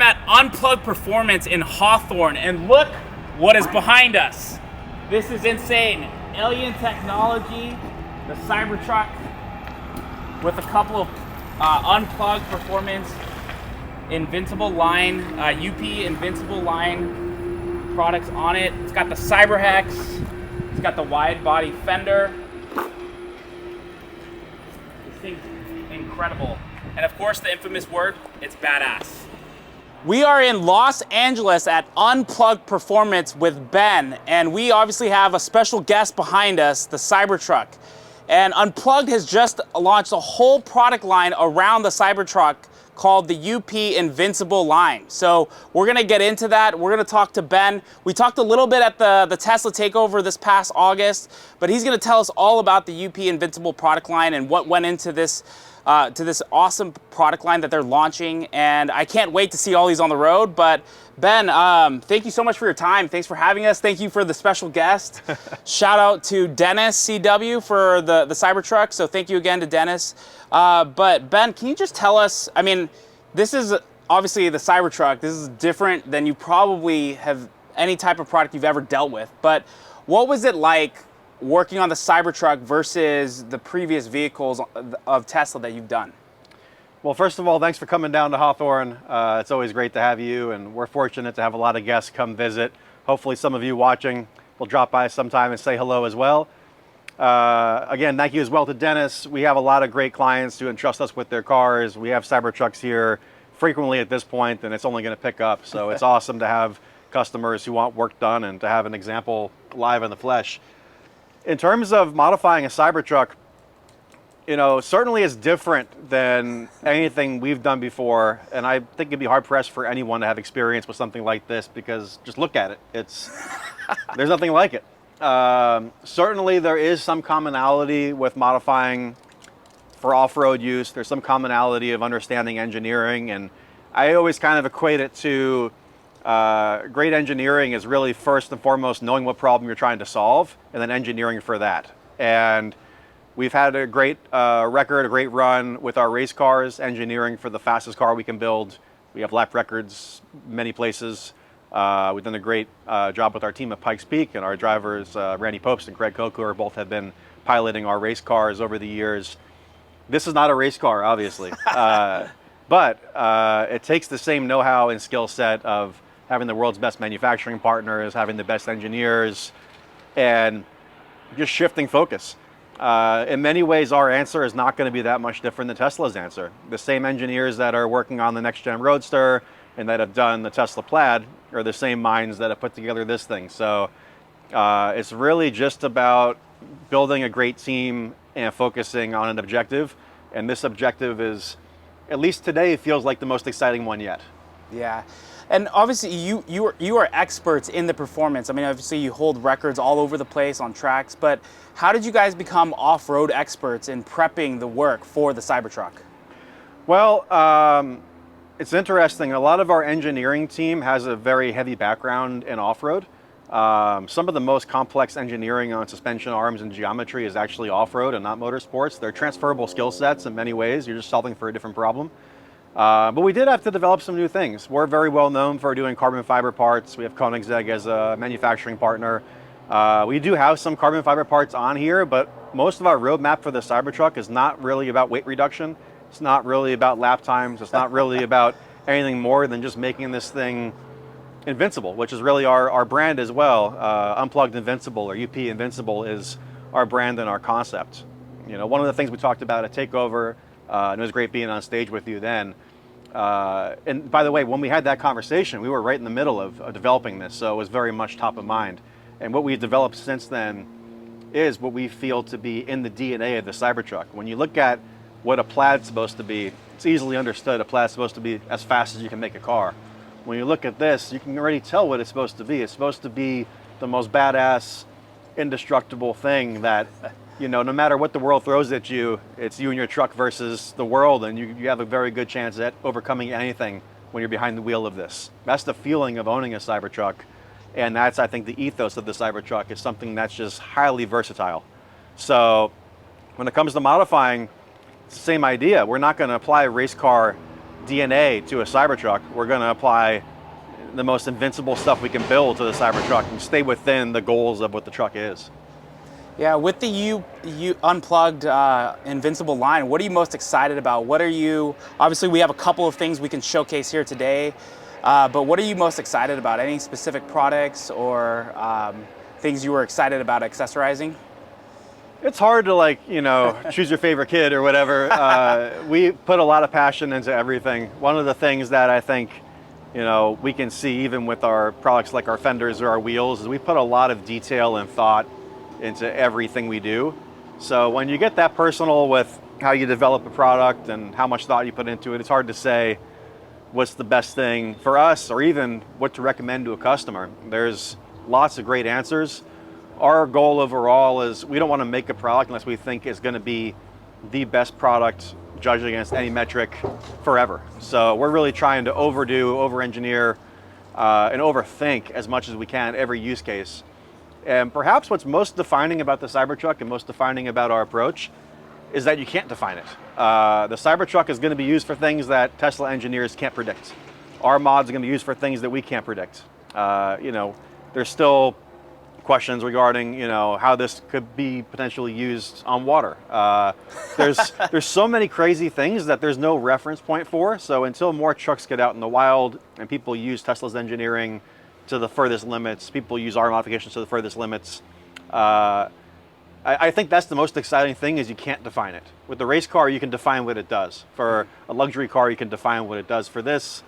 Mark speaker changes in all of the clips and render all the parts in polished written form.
Speaker 1: I'm at Unplugged Performance in Hawthorne, and look what is behind us. This is insane. Alien technology, the Cybertruck with a couple of Unplugged Performance Invincible line, UP Invincible line products on it. It's got the Cybrhex, it's got the wide body Fender. This thing's incredible. And of course the infamous word, it's badass. We are in Los Angeles at Unplugged Performance with Ben, and we obviously have a special guest behind us, the Cybertruck. And Unplugged has just launched a whole product line around the Cybertruck called the UP Invincible line. So we're gonna get into that. We're gonna talk to Ben. We talked a little bit at the Tesla takeover this past August, but he's gonna tell us all about the UP Invincible product line and what went into this awesome product line that they're launching. And I can't wait to see all these on the road. But Ben, thank you so much for your time. Thanks for having us. Thank you for the special guest. Shout out to Dennis CW for the Cybertruck. So thank you again to Dennis. But Ben, can you just tell us, I mean, this is obviously the Cybertruck. This is different than you probably have any type of product you've ever dealt with. But what was it like working on the Cybertruck versus the previous vehicles of Tesla that you've done?
Speaker 2: Well, first of all, thanks for coming down to Hawthorne. It's always great to have you, and we're fortunate to have a lot of guests come visit. Hopefully some of you watching will drop by sometime and say hello as well. Again, thank you as well to Dennis. We have a lot of great clients who entrust us with their cars. We have Cybertrucks here frequently at this point, and it's only going to pick up. So it's awesome to have customers who want work done and to have an example live in the flesh. In terms of modifying a Cybertruck, you know, certainly it's different than anything we've done before, and I think it'd be hard pressed for anyone to have experience with something like this, because just look at it. There's nothing like it. Certainly there is some commonality with modifying for off-road use. There's some commonality of understanding engineering, and I always kind of equate it to great engineering is really first and foremost knowing what problem you're trying to solve, and then engineering for that. And we've had a great record, a great run with our race cars, engineering for the fastest car we can build. We have lap records many places. We've done a great job with our team at Pikes Peak, and our drivers, Randy Popes and Craig Coker, both have been piloting our race cars over the years. This is not a race car, obviously, but it takes the same know-how and skill set of having the world's best manufacturing partners, having the best engineers, and just shifting focus. In many ways, our answer is not going to be that much different than Tesla's answer. The same engineers that are working on the next-gen Roadster and that have done the Tesla Plaid are the same minds that have put together this thing. So it's really just about building a great team and focusing on an objective. And this objective is, at least today, feels like the most exciting one yet.
Speaker 1: Yeah. And obviously you are experts in the performance. I mean, obviously you hold records all over the place on tracks, but how did you guys become off-road experts in prepping the work for the Cybertruck?
Speaker 2: Well, it's interesting. A lot of our engineering team has a very heavy background in off-road. Some of the most complex engineering on suspension arms and geometry is actually off-road and not motorsports. They're transferable skill sets in many ways. You're just solving for a different problem. But we did have to develop some new things. We're very well known for doing carbon fiber parts. We have Koenigsegg as a manufacturing partner. We do have some carbon fiber parts on here, but most of our roadmap for the Cybertruck is not really about weight reduction. It's not really about lap times. It's not really about anything more than just making this thing invincible, which is really our brand as well. Unplugged Invincible, or UP Invincible, is our brand and our concept. You know, one of the things we talked about at Takeover, and it was great being on stage with you then. And by the way, when we had that conversation, we were right in the middle of developing this, so it was very much top of mind. And what we've developed since then is what we feel to be in the DNA of the Cybertruck. When you look at what a Plaid's supposed to be, it's easily understood a Plaid's supposed to be as fast as you can make a car. When you look at this, you can already tell what it's supposed to be. It's supposed to be the most badass, indestructible thing that, you know, no matter what the world throws at you, it's you and your truck versus the world, and you have a very good chance at overcoming anything when you're behind the wheel of this. That's the feeling of owning a Cybertruck, and that's, I think, the ethos of the Cybertruck is something that's just highly versatile. So when it comes to modifying, it's the same idea. We're not going to apply a race car DNA to a Cybertruck, we're going to apply the most invincible stuff we can build to the Cybertruck and stay within the goals of what the truck is.
Speaker 1: Yeah, with the Unplugged Invincible line, what are you most excited about? What are you, obviously we have a couple of things we can showcase here today, but what are you most excited about? Any specific products or things you were excited about accessorizing?
Speaker 2: It's hard to, like, you know, choose your favorite kid or whatever. We put a lot of passion into everything. One of the things that I think, you know, we can see even with our products like our fenders or our wheels is we put a lot of detail and thought into everything we do. So when you get that personal with how you develop a product and how much thought you put into it, it's hard to say what's the best thing for us or even what to recommend to a customer. There's lots of great answers. Our goal overall is we don't want to make a product unless we think it's going to be the best product judged against any metric forever. So we're really trying to overdo, over-engineer, and overthink as much as we can every use case. And perhaps what's most defining about the Cybertruck and most defining about our approach is that you can't define it. The Cybertruck is going to be used for things that Tesla engineers can't predict. Our mods are going to be used for things that we can't predict. You know, there's still questions regarding, you know, how this could be potentially used on water. There's so many crazy things that there's no reference point for. So until more trucks get out in the wild and people use Tesla's engineering to the furthest limits, people use our modifications to the furthest limits, I think that's the most exciting thing is you can't define it. With the race car, you can define what it does. For a luxury car, you can define what it does. For this,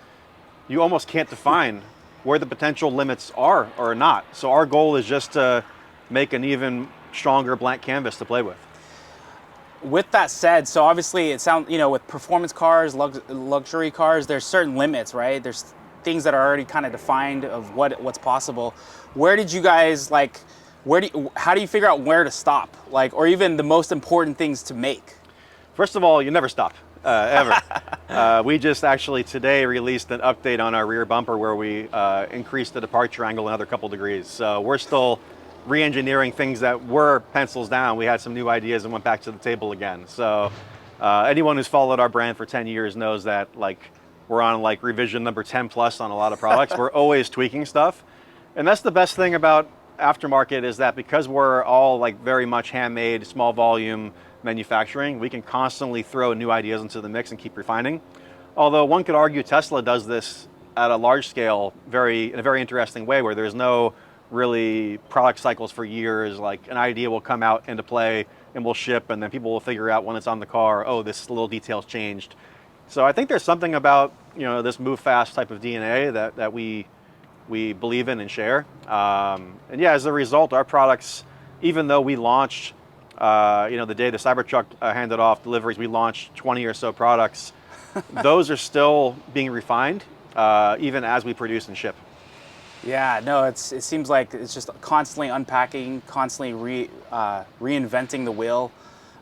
Speaker 2: you almost can't define where the potential limits are or not. So our goal is just to make an even stronger blank canvas to play with.
Speaker 1: With that said, so obviously it sounds, you know, with performance cars, luxury cars, there's certain limits, right? There's things that are already kind of defined of what's possible. Where did you guys, like, how do you figure out where to stop? Like, or even the most important things to make?
Speaker 2: First of all, you never stop. Ever. We just actually today released an update on our rear bumper where we increased the departure angle another couple degrees. So we're still re-engineering things that were pencils down. We had some new ideas and went back to the table again. So anyone who's followed our brand for 10 years knows that, like, we're on like revision number 10 plus on a lot of products. We're always tweaking stuff. And that's the best thing about aftermarket is that because we're all like very much handmade, small volume manufacturing, we can constantly throw new ideas into the mix and keep refining. Although one could argue Tesla does this at a large scale in a very interesting way where there's no really product cycles for years. Like an idea will come out into play and will ship and then people will figure out when it's on the car, oh, this little detail's changed. So I think there's something about, you know, this move fast type of DNA that we believe in and share. And yeah, as a result, our products, even though we launched you know, the day the Cybertruck handed off deliveries, we launched 20 or so products. Those are still being refined, even as we produce and ship.
Speaker 1: Yeah, no, it seems like it's just constantly unpacking, constantly reinventing the wheel.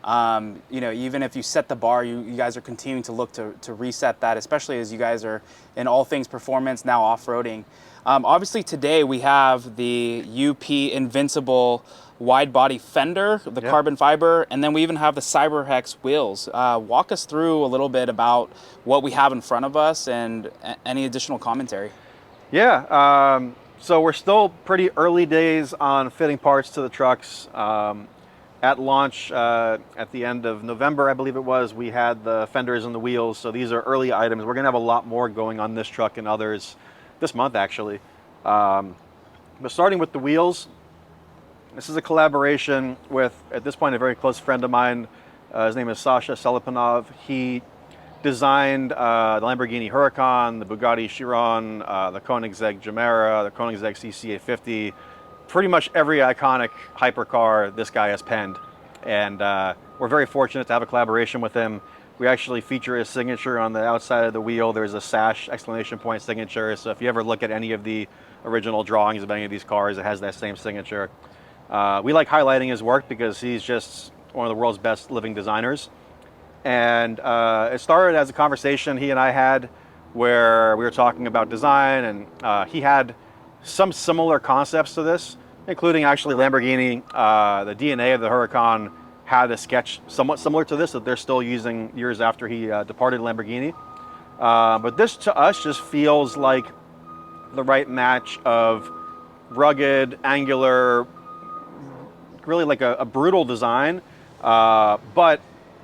Speaker 1: You know, even if you set the bar, you guys are continuing to look to reset that, especially as you guys are in all things performance, now off-roading. Obviously today we have the UP Invincible wide body fender, the carbon fiber, and then we even have the Cybrhex wheels. Walk us through a little bit about what we have in front of us and any additional commentary.
Speaker 2: Yeah, so we're still pretty early days on fitting parts to the trucks. At launch, at the end of November, I believe it was, we had the fenders and the wheels. So these are early items. We're gonna have a lot more going on this truck and others this month, actually. But starting with the wheels, this is a collaboration with, at this point, a very close friend of mine. His name is Sasha Selipanov. He designed the Lamborghini Huracan, the Bugatti Chiron, the Koenigsegg Gemera, the Koenigsegg CC850. Pretty much every iconic hypercar this guy has penned. And we're very fortunate to have a collaboration with him. We actually feature his signature on the outside of the wheel. There's a sash exclamation point signature. So if you ever look at any of the original drawings of any of these cars, it has that same signature. We like highlighting his work because he's just one of the world's best living designers. And it started as a conversation he and I had where we were talking about design, and he had some similar concepts to this, including actually Lamborghini. The DNA of the Huracan had a sketch somewhat similar to this that they're still using years after he departed Lamborghini. But this to us just feels like the right match of rugged, angular, really like a brutal design, but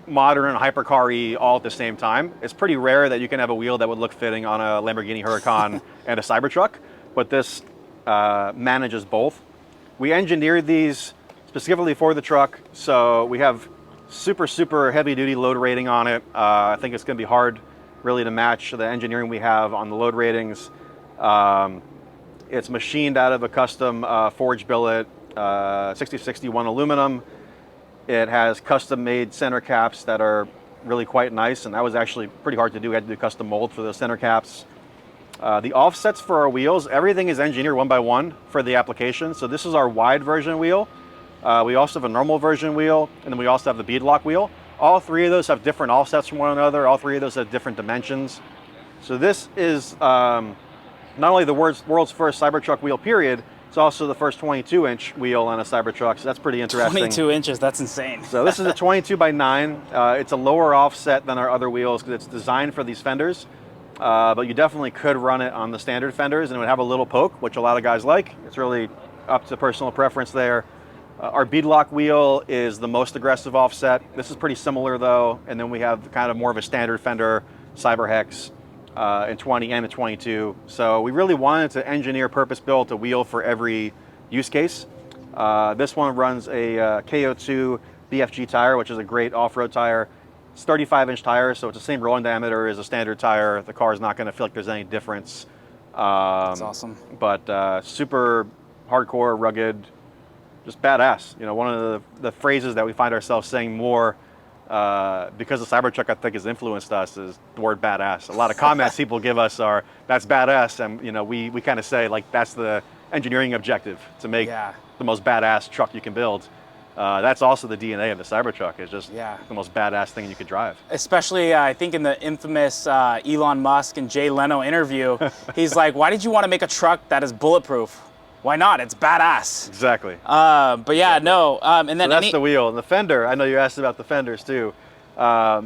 Speaker 2: modern and hypercar-y all at the same time. It's pretty rare that you can have a wheel that would look fitting on a Lamborghini Huracan and a Cybertruck, but this manages both. We engineered these specifically for the truck, so we have super heavy-duty load rating on it. I think it's going to be hard really to match the engineering we have on the load ratings. It's machined out of a custom forged billet, 6061 aluminum. It has custom-made center caps that are really quite nice, and that was actually pretty hard to do. We had to do custom mold for those center caps. The offsets for our wheels, everything is engineered one by one for the application. So this is our wide version wheel. We also have a normal version wheel, and then we also have the beadlock wheel. All three of those have different offsets from one another. All three of those have different dimensions. So this is not only the world's first Cybertruck wheel, period, it's also the first 22-inch wheel on a Cybertruck, so that's pretty interesting.
Speaker 1: 22 inches, that's insane.
Speaker 2: So this is a 22 by 9. It's a lower offset than our other wheels because it's designed for these fenders, but you definitely could run it on the standard fenders and it would have a little poke, which a lot of guys like. It's really up to personal preference there. Our beadlock wheel is the most aggressive offset. This is pretty similar though, and then we have kind of more of a standard Fender Cybrhex in 20 and in 22. So we really wanted to engineer purpose-built a wheel for every use case. This one runs a KO2 BFG tire, which is a great off-road tire. It's 35-inch tire, so it's the same rolling diameter as a standard tire. The car is not going to feel like there's any difference.
Speaker 1: That's awesome.
Speaker 2: But super hardcore, rugged, just badass. You know, one of the phrases that we find ourselves saying more because the Cybertruck, I think, has influenced us is the word badass. A lot of comments people give us are, that's badass, and you know, we kind of say like that's the engineering objective, to make the most badass truck you can build. That's also the DNA of the Cybertruck, is just the most badass thing you could drive. Especially,
Speaker 1: I think in the infamous Elon Musk and Jay Leno interview, he's like, why did you want to make a truck that is bulletproof? Why not? It's badass.
Speaker 2: Exactly.
Speaker 1: But yeah, no. And then
Speaker 2: so that's the wheel. And the fender, I know you asked about the fenders too.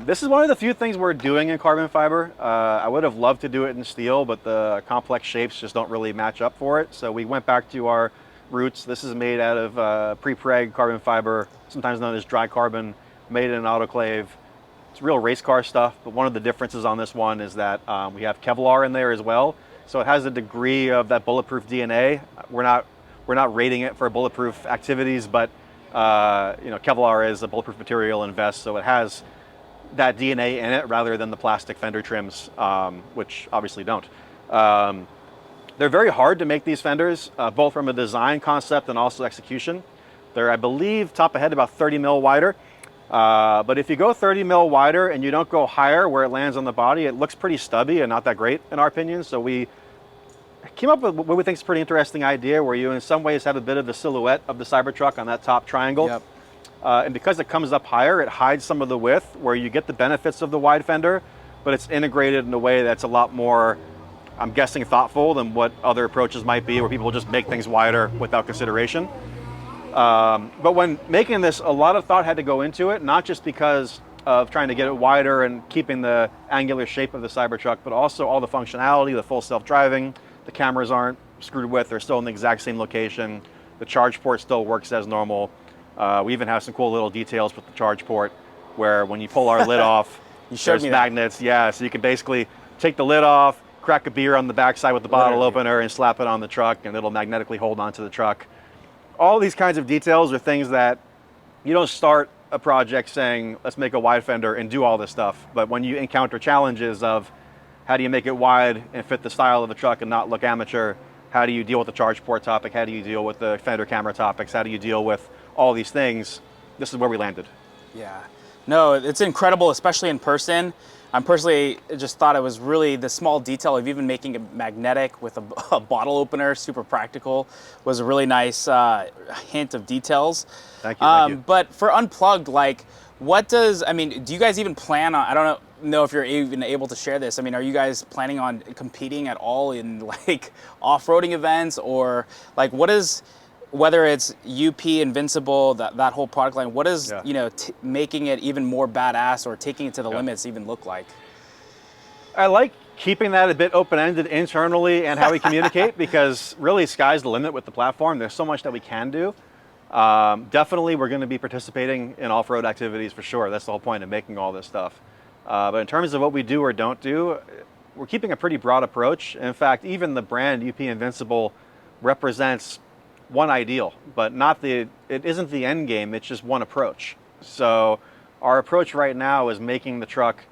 Speaker 2: This is one of the few things we're doing in carbon fiber. I would have loved to do it in steel, but the complex shapes just don't really match up for it. So we went back to our roots. This is made out of pre-preg carbon fiber, sometimes known as dry carbon, made in an autoclave. It's real race car stuff, but one of the differences on this one is that we have Kevlar in there as well. So it has a degree of that bulletproof DNA. We're not rating it for bulletproof activities, but you know, Kevlar is a bulletproof material in vests, so it has that DNA in it rather than the plastic fender trims, which obviously don't. They're very hard to make, these fenders, both from a design concept and also execution. They're, I believe, top of head about 30 mil wider. But if you go 30 mil wider and you don't go higher where it lands on the body, it looks pretty stubby and not that great in our opinion. So we came up with what we think is a pretty interesting idea, where you in some ways have a bit of the silhouette of the Cybertruck on that top triangle.
Speaker 1: Yep.
Speaker 2: And because it comes up higher, it hides some of the width, where you get the benefits of the wide fender, but it's integrated in a way that's a lot more, I'm guessing, thoughtful than what other approaches might be, where people just make things wider without consideration. But when making this, a lot of thought had to go into it, not just because of trying to get it wider and keeping the angular shape of the Cybertruck, but also all the functionality, the full self-driving. The cameras aren't screwed with, they're still in the exact same location. The charge port still works as normal. We even have some cool little details with the charge port, where when you pull our lid off, there's magnets. Yeah, so you can basically take the lid off, crack a beer on the backside with the bottle opener, and slap it on the truck, and it'll magnetically hold onto the truck. All these kinds of details are things that you don't start a project saying, let's make a wide fender and do all this stuff. But when you encounter challenges of how do you make it wide and fit the style of the truck and not look amateur, how do you deal with the charge port topic, how do you deal with the fender camera topics, how do you deal with all these things, this is where we landed.
Speaker 1: Yeah. No, it's incredible, especially in person. I'm personally just thought it was really the small detail of even making it magnetic with a bottle opener, super practical, was a really nice hint of details.
Speaker 2: Thank you, thank you.
Speaker 1: But for Unplugged, like, what does, I mean, do you guys even plan on, I don't know if you're even able to share this. I mean, are you guys planning on competing at all in like off-roading events, or like what is, whether it's UP Invincible, that whole product line, what is, you know, making it even more badass or taking it to the limits even look like?
Speaker 2: I like keeping that a bit open-ended internally and how we communicate because really sky's the limit with the platform. There's so much that we can do. Definitely we're going to be participating in off-road activities for sure. That's the whole point of making all this stuff. But in terms of what we do or don't do, we're keeping a pretty broad approach. In fact, even the brand UP Invincible represents one ideal, but it isn't the end game, it's just one approach. So our approach right now is making the truck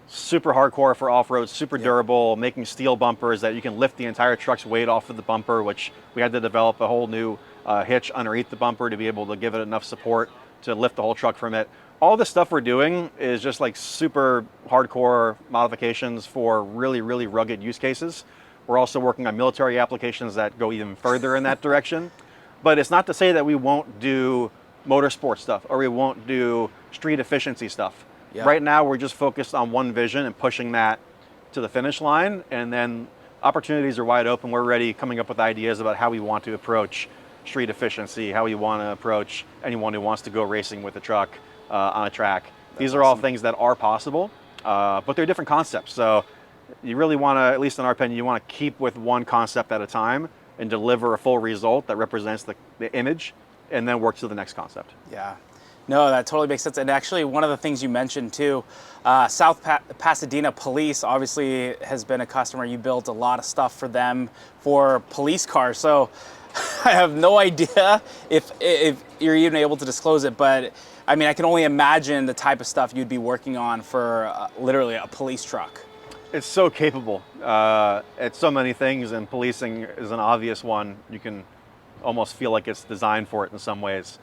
Speaker 2: super hardcore for off-road, super durable, making steel bumpers that you can lift the entire truck's weight off of the bumper, which we had to develop a whole new hitch underneath the bumper to be able to give it enough support to lift the whole truck from it. All the stuff we're doing is just like super hardcore modifications for really, really rugged use cases. We're also working on military applications that go even further in that direction. But it's not to say that we won't do motorsport stuff or we won't do street efficiency stuff. Yeah. Right now, we're just focused on one vision and pushing that to the finish line. And then opportunities are wide open. We're already coming up with ideas about how we want to approach street efficiency, how we want to approach anyone who wants to go racing with a truck on a track. These are all things that are possible, but they're different concepts. So you really want to, at least in our opinion, you want to keep with one concept at a time and deliver a full result that represents the image and then work to the next concept.
Speaker 1: Yeah. No, that totally makes sense. And actually, one of the things you mentioned too, South Pasadena Police obviously has been a customer. You built a lot of stuff for them for police cars. So I have no idea if you're even able to disclose it, but I mean, I can only imagine the type of stuff you'd be working on for literally a police truck.
Speaker 2: It's so capable at so many things, and policing is an obvious one. You can almost feel like it's designed for it in some ways.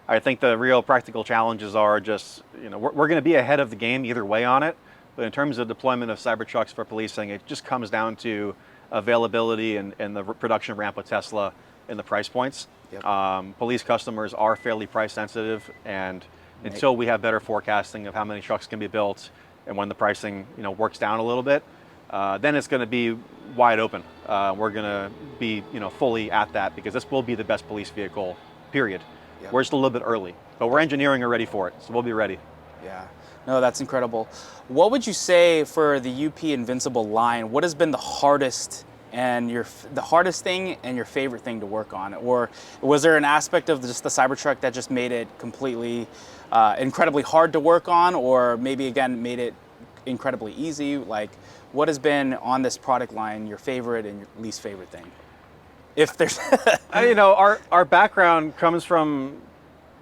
Speaker 2: I think the real practical challenges are just, we're going to be ahead of the game either way on it, but in terms of deployment of Cybertrucks for policing, it just comes down to availability and the production ramp with Tesla and the price points. Yep. Police customers are fairly price sensitive, and until we have better forecasting of how many trucks can be built and when the pricing works down a little bit, then it's going to be wide open. We're going to be fully at that because this will be the best police vehicle, period. Yep. We're just a little bit early, but we're engineering already for it, so we'll be ready.
Speaker 1: Yeah, no, that's incredible. What would you say for the UP Invincible line? What has been the hardest thing and your favorite thing to work on? Or was there an aspect of just the Cybertruck that just made it completely incredibly hard to work on, or maybe again made it incredibly easy? Like, what has been on this product line your favorite and your least favorite thing? If there's
Speaker 2: our background comes from,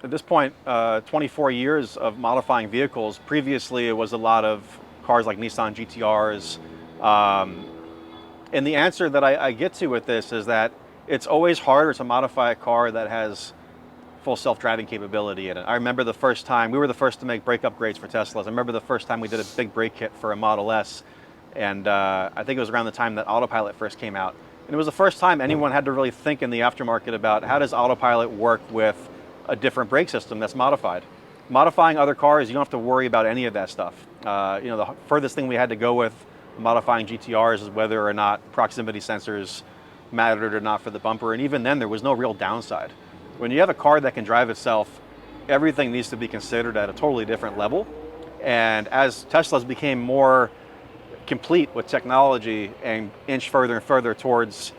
Speaker 2: at this point, 24 years of modifying vehicles. Previously, it was a lot of cars like Nissan GTRs. And the answer that I get to with this is that it's always harder to modify a car that has full self-driving capability in it. I remember the first time, we were the first to make brake upgrades for Teslas. I remember the first time we did a big brake kit for a Model S. And I think it was around the time that Autopilot first came out. And it was the first time anyone had to really think in the aftermarket about how does Autopilot work with a different brake system that's modified. Modifying other cars, you don't have to worry about any of that stuff. The furthest thing we had to go with modifying GTRs is whether or not proximity sensors mattered or not for the bumper. And even then, there was no real downside. When you have a car that can drive itself, everything needs to be considered at a totally different level. And as Teslas became more complete with technology and inch further and further towards,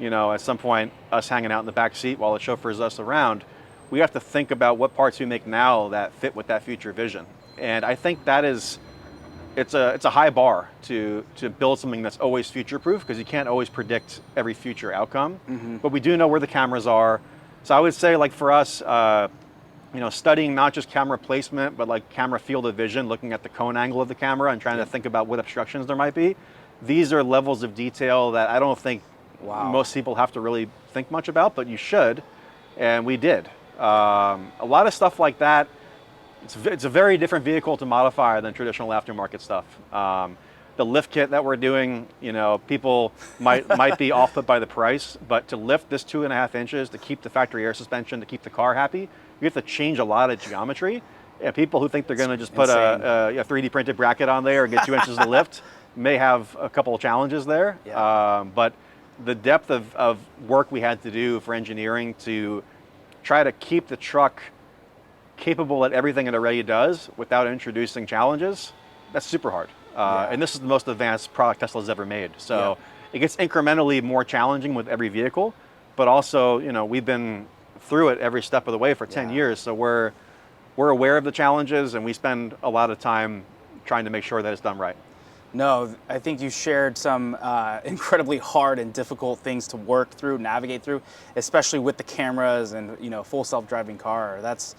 Speaker 2: at some point, us hanging out in the back seat while it chauffeurs us around, we have to think about what parts we make now that fit with that future vision. And I think that is, it's a high bar to build something that's always future-proof, because you can't always predict every future outcome. Mm-hmm. But we do know where the cameras are. So I would say, like for us, studying not just camera placement, but like camera field of vision, looking at the cone angle of the camera and trying to think about what obstructions there might be. These are levels of detail that I don't think most people have to really think much about, but you should, and we did. A lot of stuff like that, it's a very different vehicle to modify than traditional aftermarket stuff. The lift kit that we're doing, people might be off put by the price, but to lift this 2.5 inches, to keep the factory air suspension, to keep the car happy, you have to change a lot of geometry. And people who think they're going to just put a 3D printed bracket on there and get 2 inches of lift may have a couple of challenges there. Yeah. But the depth of work we had to do for engineering to try to keep the truck capable at everything it already does without introducing challenges, that's super hard. And this is the most advanced product Tesla's ever made. So it gets incrementally more challenging with every vehicle, but also, you know, we've been through it every step of the way for 10 years. So we're aware of the challenges, and we spend a lot of time trying to make sure that it's done right.
Speaker 1: No, I think you shared some incredibly hard and difficult things to work through, navigate through, especially with the cameras and, you know, full self-driving car. That's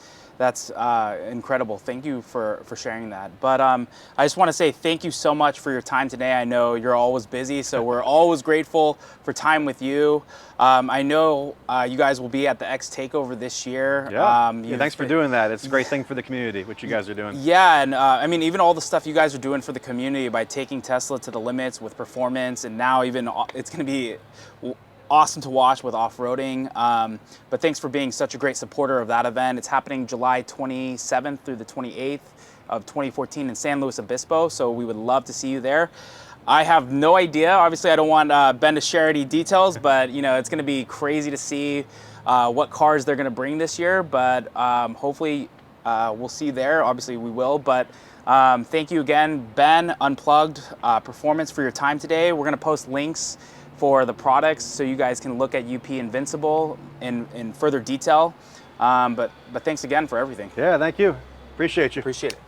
Speaker 1: incredible. Thank you for sharing that. But I just want to say thank you so much for your time today. I know you're always busy, so we're always grateful for time with you. I know you guys will be at the X Takeover this year.
Speaker 2: Yeah, thanks for doing that. It's a great thing for the community, what you guys are doing.
Speaker 1: Yeah, and I mean, even all the stuff you guys are doing for the community by taking Tesla to the limits with performance, and now even it's going to be awesome to watch with off-roading. But thanks for being such a great supporter of that event. It's happening July 27th through the 28th of 2014 in San Luis Obispo, so we would love to see you there. I have no idea. Obviously, I don't want Ben to share any details, but you know, it's going to be crazy to see what cars they're going to bring this year. But hopefully, we'll see you there. Obviously, we will. But thank you again, Ben, Unplugged Performance, for your time today. We're going to post links for the products so you guys can look at UP Invincible in further detail. But thanks again for everything.
Speaker 2: Yeah, thank you. Appreciate you.
Speaker 1: Appreciate it.